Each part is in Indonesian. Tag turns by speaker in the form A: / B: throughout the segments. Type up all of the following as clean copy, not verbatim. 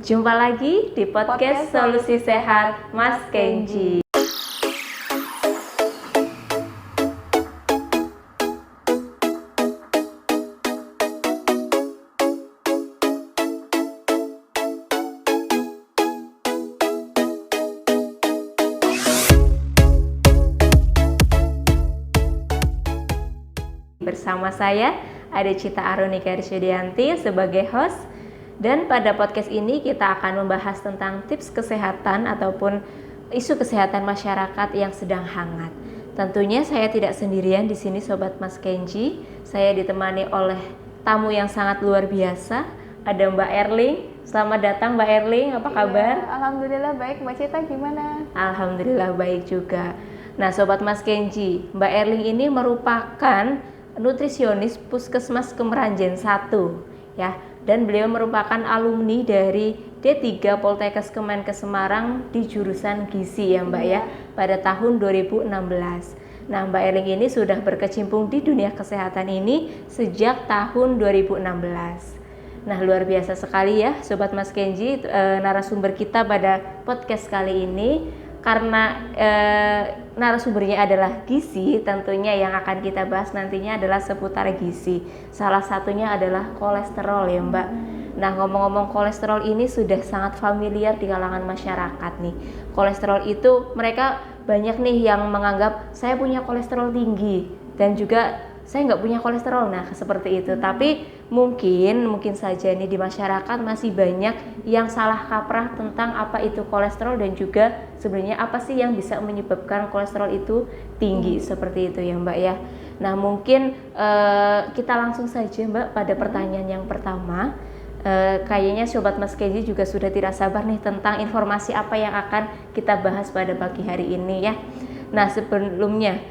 A: Jumpa lagi di podcast Solusi Sehat Mas Kenji. Bersama saya ada Cita Aronika Risyadianti sebagai host. Dan pada podcast ini kita akan membahas tentang tips kesehatan ataupun isu kesehatan masyarakat yang sedang hangat. Tentunya saya tidak sendirian di sini Sobat Mas Kenji. Saya ditemani oleh tamu yang sangat luar biasa. Ada Mbak Erling. Selamat datang Mbak Erling, apa kabar?
B: Ya, alhamdulillah baik, Mbak Cita gimana?
A: Alhamdulillah baik juga. Nah Sobat Mas Kenji, Mbak Erling ini merupakan nutrisionis Puskesmas Kemeranjen 1 ya. Dan beliau merupakan alumni dari D3 Poltekkes Kemenkes Semarang di jurusan gizi ya Mbak ya, pada tahun 2016. Nah Mbak Erling ini sudah berkecimpung di dunia kesehatan ini sejak tahun 2016. Nah luar biasa sekali ya Sobat Mas Kenji, narasumber kita pada podcast kali ini. Karena narasumbernya adalah gizi, tentunya yang akan kita bahas nantinya adalah seputar gizi. Salah satunya adalah kolesterol ya Mbak. Nah ngomong-ngomong kolesterol ini sudah sangat familiar di kalangan masyarakat nih. Kolesterol itu mereka banyak nih yang menganggap saya punya kolesterol tinggi dan juga saya nggak punya kolesterol, nah seperti itu. Tapi mungkin saja nih di masyarakat masih banyak yang salah kaprah tentang apa itu kolesterol dan juga sebenarnya apa sih yang bisa menyebabkan kolesterol itu tinggi seperti itu ya Mbak ya. Nah mungkin kita langsung saja Mbak pada pertanyaan yang pertama. Kayaknya Sobat Mas Kenji juga sudah tidak sabar nih tentang informasi apa yang akan kita bahas pada pagi hari ini ya. Nah sebelumnya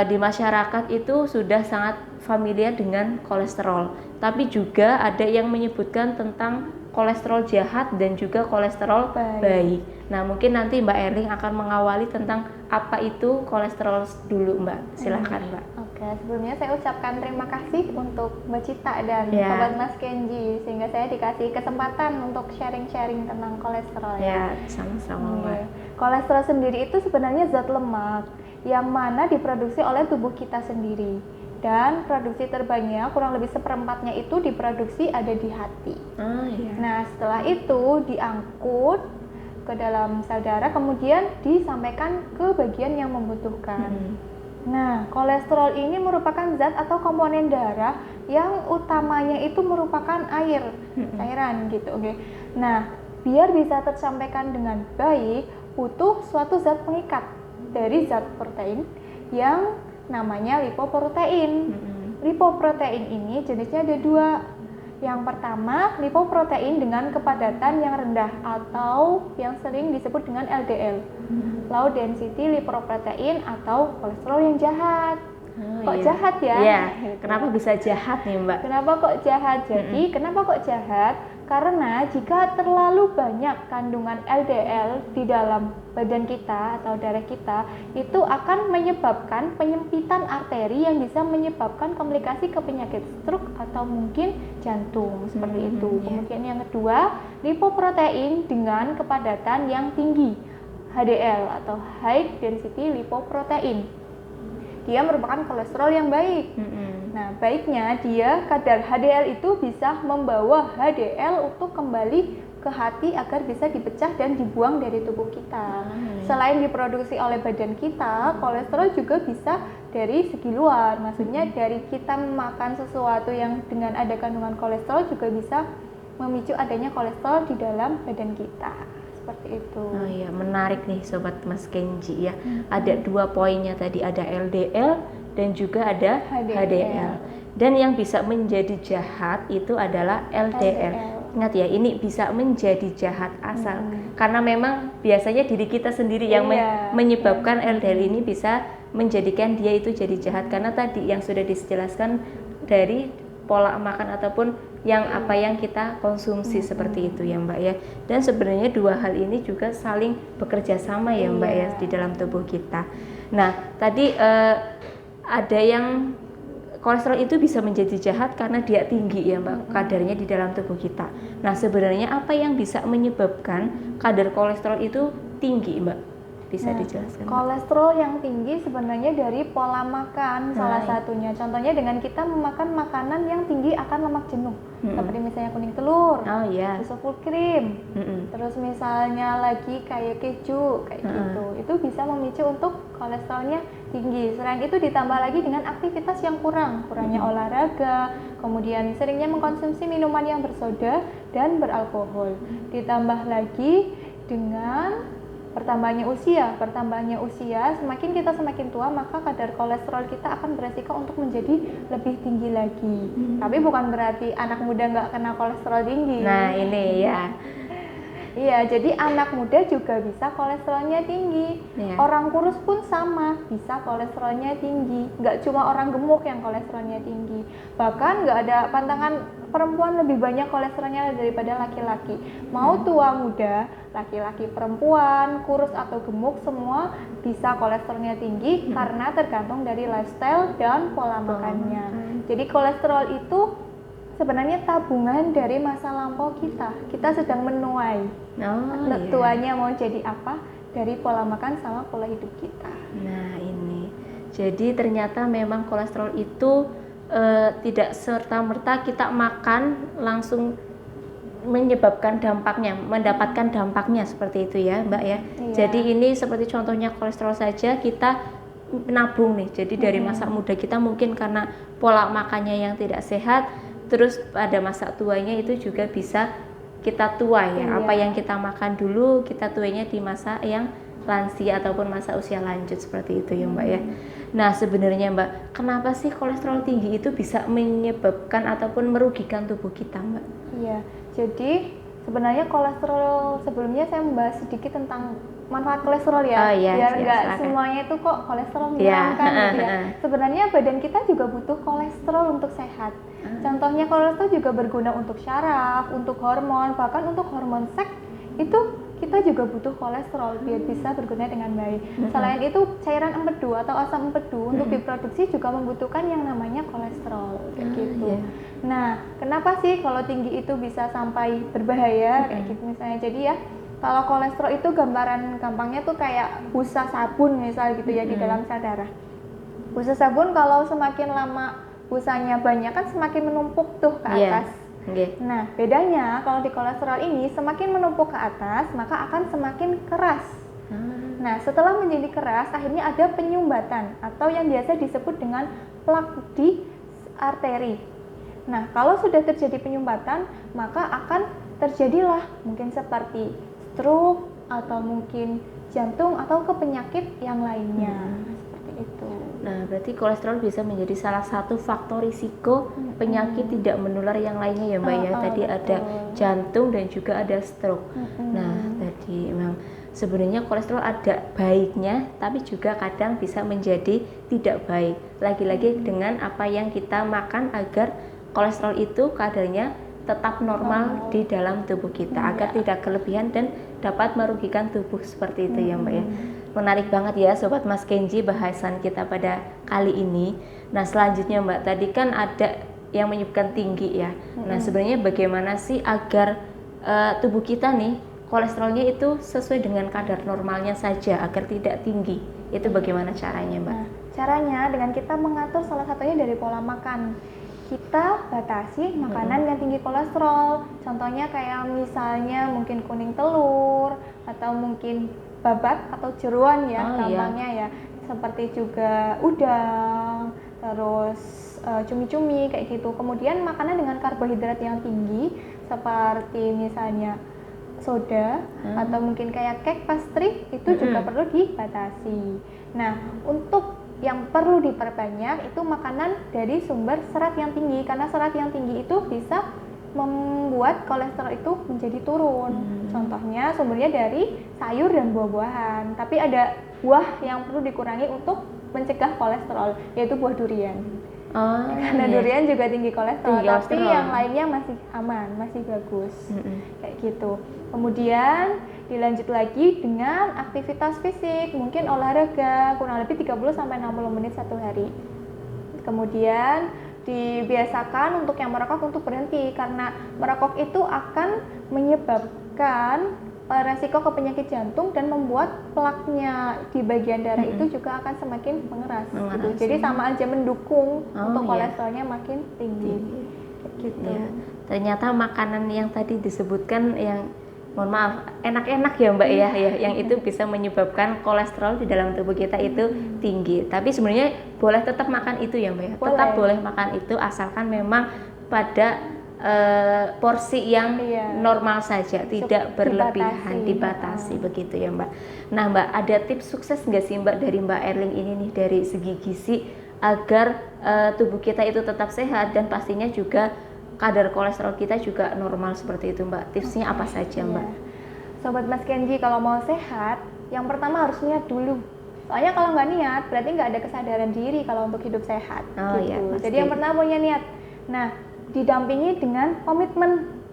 A: di masyarakat itu sudah sangat familiar dengan kolesterol, tapi juga ada yang menyebutkan tentang kolesterol jahat dan juga kolesterol baik. Nah mungkin nanti Mbak Erling akan mengawali tentang apa itu kolesterol dulu Mbak, silahkan Mbak.
B: Oke, sebelumnya saya ucapkan terima kasih untuk Mbak Cita dan Sobat Mas Kenji sehingga saya dikasih kesempatan untuk sharing-sharing tentang kolesterol
A: ya. Sama-sama Mbak.
B: Kolesterol sendiri itu sebenarnya zat lemak yang mana diproduksi oleh tubuh kita sendiri, dan produksi terbanyak kurang lebih seperempatnya itu diproduksi ada di hati. Nah setelah itu diangkut ke dalam sel darah kemudian disampaikan ke bagian yang membutuhkan. Nah kolesterol ini merupakan zat atau komponen darah yang utamanya itu merupakan cairan gitu. Nah biar bisa tersampaikan dengan baik butuh suatu zat pengikat dari zat protein yang namanya lipoprotein. Lipoprotein ini jenisnya ada dua. Yang pertama lipoprotein dengan kepadatan yang rendah atau yang sering disebut dengan LDL, low density lipoprotein atau kolesterol yang jahat. Jahat ya?
A: Iya. Kenapa bisa jahat nih Mbak?
B: Kenapa kok jahat? Jadi kenapa kok jahat? Karena jika terlalu banyak kandungan LDL di dalam badan kita atau darah kita, itu akan menyebabkan penyempitan arteri yang bisa menyebabkan komplikasi ke penyakit stroke atau mungkin jantung seperti itu. Kemudian yang kedua, lipoprotein dengan kepadatan yang tinggi, HDL atau high density lipoprotein. Dia merupakan kolesterol yang baik. Nah, baiknya dia kadar HDL itu bisa membawa HDL untuk kembali ke hati agar bisa dipecah dan dibuang dari tubuh kita. Selain diproduksi oleh badan kita, kolesterol juga bisa dari segi luar. Maksudnya dari kita makan sesuatu yang dengan ada kandungan kolesterol juga bisa memicu adanya kolesterol di dalam badan kita. Seperti itu.
A: Oh iya, menarik nih Sobat Mas Kenji ya. Ada dua poinnya tadi, ada LDL dan juga ada HDL. Dan yang bisa menjadi jahat itu adalah LDL. Ingat ya, ini bisa menjadi jahat asal karena memang biasanya diri kita sendiri yang menyebabkan LDL ini bisa menjadikan dia itu jadi jahat, karena tadi yang sudah dijelaskan dari pola makan ataupun apa yang kita konsumsi seperti itu ya Mbak ya. Dan sebenarnya dua hal ini juga saling bekerja sama ya Mbak ya di dalam tubuh kita. Nah tadi ada yang kolesterol itu bisa menjadi jahat karena dia tinggi ya Mbak, kadarnya di dalam tubuh kita. Nah sebenarnya apa yang bisa menyebabkan kadar kolesterol itu tinggi Mbak? Bisa dijelaskan Mbak?
B: Kolesterol yang tinggi sebenarnya dari pola makan salah satunya. Contohnya dengan kita memakan makanan yang tinggi akan lemak jenuh, seperti misalnya kuning telur, susu full cream, terus misalnya lagi kayak keju kayak gitu. Itu bisa memicu untuk kolesterolnya tinggi. Selain itu ditambah lagi dengan aktivitas yang kurangnya olahraga, kemudian seringnya mengkonsumsi minuman yang bersoda dan beralkohol. Ditambah lagi dengan bertambahnya usia, semakin kita semakin tua, maka kadar kolesterol kita akan beresiko untuk menjadi lebih tinggi lagi. Tapi bukan berarti anak muda nggak kena kolesterol tinggi.
A: Nah ini ya.
B: Iya, jadi anak muda juga bisa kolesterolnya tinggi. Orang kurus pun sama, bisa kolesterolnya tinggi. Nggak cuma orang gemuk yang kolesterolnya tinggi. Bahkan nggak ada pantangan perempuan lebih banyak kolesterolnya daripada laki-laki. Mau tua muda, laki-laki perempuan, kurus atau gemuk, semua bisa kolesterolnya tinggi karena tergantung dari lifestyle dan pola makannya. Jadi kolesterol itu sebenarnya tabungan dari masa lampau kita. Kita sedang menuai. Tuanya mau jadi apa? Dari pola makan sama pola hidup kita.
A: Nah ini. Jadi ternyata memang kolesterol itu tidak serta-merta kita makan langsung mendapatkan dampaknya seperti itu ya Mbak ya. Jadi ini seperti contohnya kolesterol saja kita nabung nih. Jadi dari masa muda kita mungkin karena pola makannya yang tidak sehat, terus pada masa tuanya itu juga bisa kita tua ya. Apa yang kita makan dulu kita tuanya di masa yang lansia ataupun masa usia lanjut seperti itu ya Mbak ya. Nah sebenarnya Mbak, kenapa sih kolesterol tinggi itu bisa menyebabkan ataupun merugikan tubuh kita Mbak?
B: Iya, jadi sebenarnya kolesterol, sebelumnya saya membahas sedikit tentang manfaat kolesterol ya, biar nggak semuanya itu kok kolesterol menyenangkan gitu ya. Sebenarnya badan kita juga butuh kolesterol untuk sehat. Contohnya kolesterol juga berguna untuk syaraf, untuk hormon, bahkan untuk hormon seks itu kita juga butuh kolesterol biar bisa berguna dengan baik. Selain itu cairan empedu atau asam empedu untuk diproduksi juga membutuhkan yang namanya kolesterol kayak gitu. Nah, kenapa sih kalau tinggi itu bisa sampai berbahaya kayak gitu misalnya? Jadi ya kalau kolesterol itu gambaran gampangnya tuh kayak busa sabun misal gitu ya di dalam sel darah. Busa sabun kalau semakin lama busanya banyak kan semakin menumpuk tuh ke atas. Nah, bedanya kalau di kolesterol ini semakin menumpuk ke atas, maka akan semakin keras. Nah, setelah menjadi keras, akhirnya ada penyumbatan atau yang biasa disebut dengan plak di arteri. Nah, kalau sudah terjadi penyumbatan, maka akan terjadilah mungkin seperti stroke atau mungkin jantung atau ke penyakit yang lainnya. Seperti itu.
A: Nah, berarti kolesterol bisa menjadi salah satu faktor risiko penyakit tidak menular yang lainnya ya Mbak ya. Tadi ada jantung dan juga ada stroke. Nah, tadi memang sebenarnya kolesterol ada baiknya, tapi juga kadang bisa menjadi tidak baik. Lagi-lagi dengan apa yang kita makan agar kolesterol itu kadarnya tetap normal di dalam tubuh kita, agar tidak kelebihan dan dapat merugikan tubuh seperti itu ya Mbak ya. Menarik banget ya Sobat Mas Kenji bahasan kita pada kali ini. Nah selanjutnya Mbak, tadi kan ada yang menyebabkan tinggi ya. Nah sebenarnya bagaimana sih agar tubuh kita nih kolesterolnya itu sesuai dengan kadar normalnya saja agar tidak tinggi? Itu bagaimana caranya Mbak?
B: Nah, caranya dengan kita mengatur salah satunya dari pola makan. Kita batasi makanan yang tinggi kolesterol. Contohnya kayak misalnya mungkin kuning telur atau mungkin babat atau jeruan ya gampangnya ya. Seperti juga udang, terus cumi-cumi kayak gitu. Kemudian makanan dengan karbohidrat yang tinggi seperti misalnya soda atau mungkin kayak cake pastry itu juga perlu dibatasi. Nah, untuk yang perlu diperbanyak itu makanan dari sumber serat yang tinggi, karena serat yang tinggi itu bisa membuat kolesterol itu menjadi turun. Contohnya sumbernya dari sayur dan buah-buahan, tapi ada buah yang perlu dikurangi untuk mencegah kolesterol, yaitu buah durian. Karena durian juga tinggi kolesterol, tapi yang lainnya masih aman, masih bagus. Kayak gitu. Kemudian dilanjut lagi dengan aktivitas fisik, mungkin olahraga kurang lebih 30-60 menit satu hari. Kemudian dibiasakan untuk yang merokok untuk berhenti, karena merokok itu akan menyebabkan resiko ke penyakit jantung dan membuat plaknya di bagian darah itu juga akan semakin mengeras gitu. Jadi sama aja mendukung untuk kolesterolnya makin tinggi. Gitu.
A: Ya. Ternyata makanan yang tadi disebutkan yang mohon maaf enak-enak ya Mbak ya, yang itu bisa menyebabkan kolesterol di dalam tubuh kita itu tinggi. Tapi sebenarnya boleh tetap makan itu ya Mbak ya. Tetap boleh makan itu asalkan memang pada porsi yang normal saja, tidak berlebihan, dibatasi begitu ya Mbak. Nah Mbak, ada tips sukses nggak sih Mbak dari Mbak Erling ini nih dari segi gizi agar tubuh kita itu tetap sehat dan pastinya juga kadar kolesterol kita juga normal seperti itu Mbak. Tipsnya apa saja Mbak?
B: Sobat Mas Kenji, kalau mau sehat, yang pertama harus niat dulu. Soalnya kalau nggak niat, berarti nggak ada kesadaran diri kalau untuk hidup sehat. Gitu. Jadi yang pertama punya niat. Nah, didampingi dengan komitmen.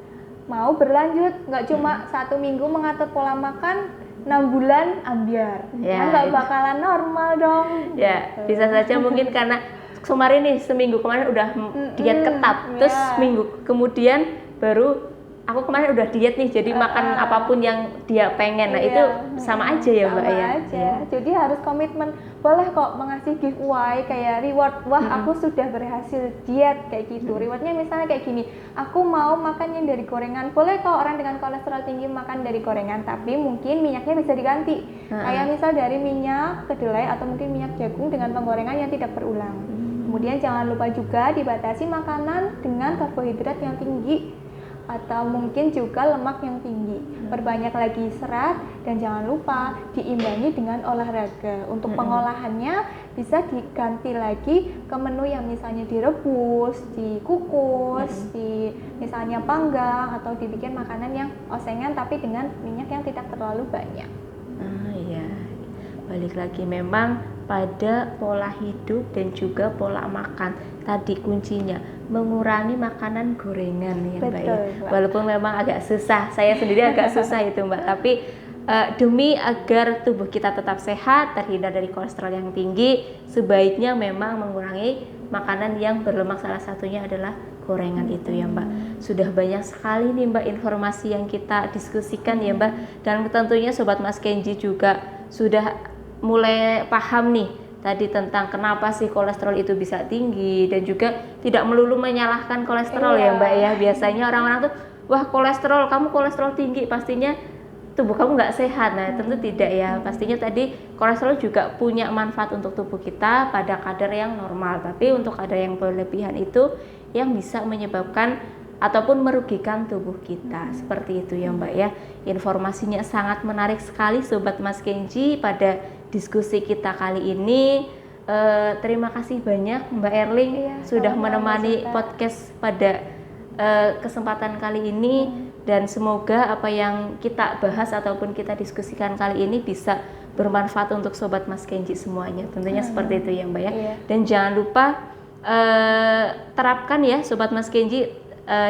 B: Mau berlanjut, nggak cuma 1 minggu mengatur pola makan, 6 bulan ambiar. Nggak bakalan normal dong.
A: Ya, bisa saja mungkin karena kemarin nih seminggu kemarin udah diet ketat, terus minggu kemudian baru aku kemarin udah diet nih, jadi makan apapun yang dia pengen. Nah itu sama aja ya Mbak ya.
B: Jadi harus komitmen. Boleh kok mengasih giveaway kayak reward. Wah aku sudah berhasil diet kayak gitu. Rewardnya misalnya kayak gini. Aku mau makan yang dari gorengan. Boleh kok orang dengan kolesterol tinggi makan dari gorengan, tapi mungkin minyaknya bisa diganti. Kayak misal dari minyak kedelai atau mungkin minyak jagung dengan penggorengan yang tidak berulang. Kemudian jangan lupa juga dibatasi makanan dengan karbohidrat yang tinggi atau mungkin juga lemak yang tinggi. Perbanyak lagi serat dan jangan lupa diimbangi dengan olahraga. Untuk pengolahannya bisa diganti lagi ke menu yang misalnya direbus, dikukus, di misalnya panggang atau dibikin makanan yang osengan tapi dengan minyak yang tidak terlalu banyak.
A: Iya. Balik lagi memang pada pola hidup dan juga pola makan. Tadi kuncinya mengurangi makanan gorengan ya Mbak ya. Walaupun memang agak susah, saya sendiri agak susah itu Mbak, tapi demi agar tubuh kita tetap sehat, terhindar dari kolesterol yang tinggi, sebaiknya memang mengurangi makanan yang berlemak, salah satunya adalah gorengan itu ya Mbak. Sudah banyak sekali nih Mbak informasi yang kita diskusikan ya Mbak, dan tentunya Sobat Mas Kenji juga sudah mulai paham nih tadi tentang kenapa sih kolesterol itu bisa tinggi, dan juga tidak melulu menyalahkan kolesterol ya Mbak ya. Biasanya orang-orang tuh wah kolesterol, kamu kolesterol tinggi pastinya tubuh kamu nggak sehat. Nah tentu tidak ya, pastinya tadi kolesterol juga punya manfaat untuk tubuh kita pada kadar yang normal, tapi untuk kadar yang berlebihan itu yang bisa menyebabkan ataupun merugikan tubuh kita. Seperti itu ya Mbak ya. Informasinya sangat menarik sekali Sobat Mas Kenji pada diskusi kita kali ini. Terima kasih banyak Mbak Erling sudah menemani podcast pada kesempatan kali ini, dan semoga apa yang kita bahas ataupun kita diskusikan kali ini bisa bermanfaat untuk Sobat Mas Kenji semuanya. Tentunya seperti itu ya Mbak ya. Dan jangan lupa terapkan ya Sobat Mas Kenji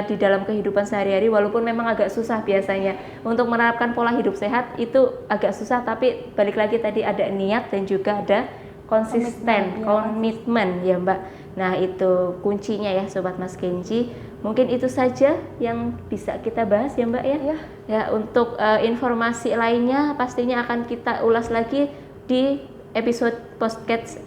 A: di dalam kehidupan sehari-hari, walaupun memang agak susah biasanya untuk menerapkan pola hidup sehat itu agak susah, tapi balik lagi tadi ada niat dan juga ada konsisten, komitmen ya Mbak. Nah itu kuncinya ya Sobat Mas Kenji. Mungkin itu saja yang bisa kita bahas ya Mbak ya. Ya untuk informasi lainnya pastinya akan kita ulas lagi di episode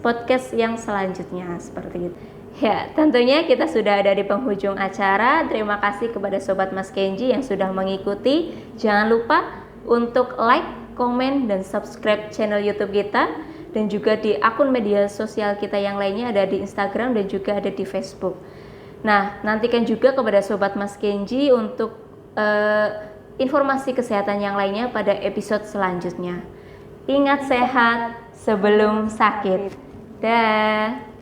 A: podcast yang selanjutnya seperti itu. Ya, tentunya kita sudah ada di penghujung acara. Terima kasih kepada Sobat Mas Kenji yang sudah mengikuti. Jangan lupa untuk like, komen, dan subscribe channel YouTube kita. Dan juga di akun media sosial kita yang lainnya, ada di Instagram dan juga ada di Facebook. Nah, nantikan juga kepada Sobat Mas Kenji untuk informasi kesehatan yang lainnya pada episode selanjutnya. Ingat sehat sebelum sakit. Dah.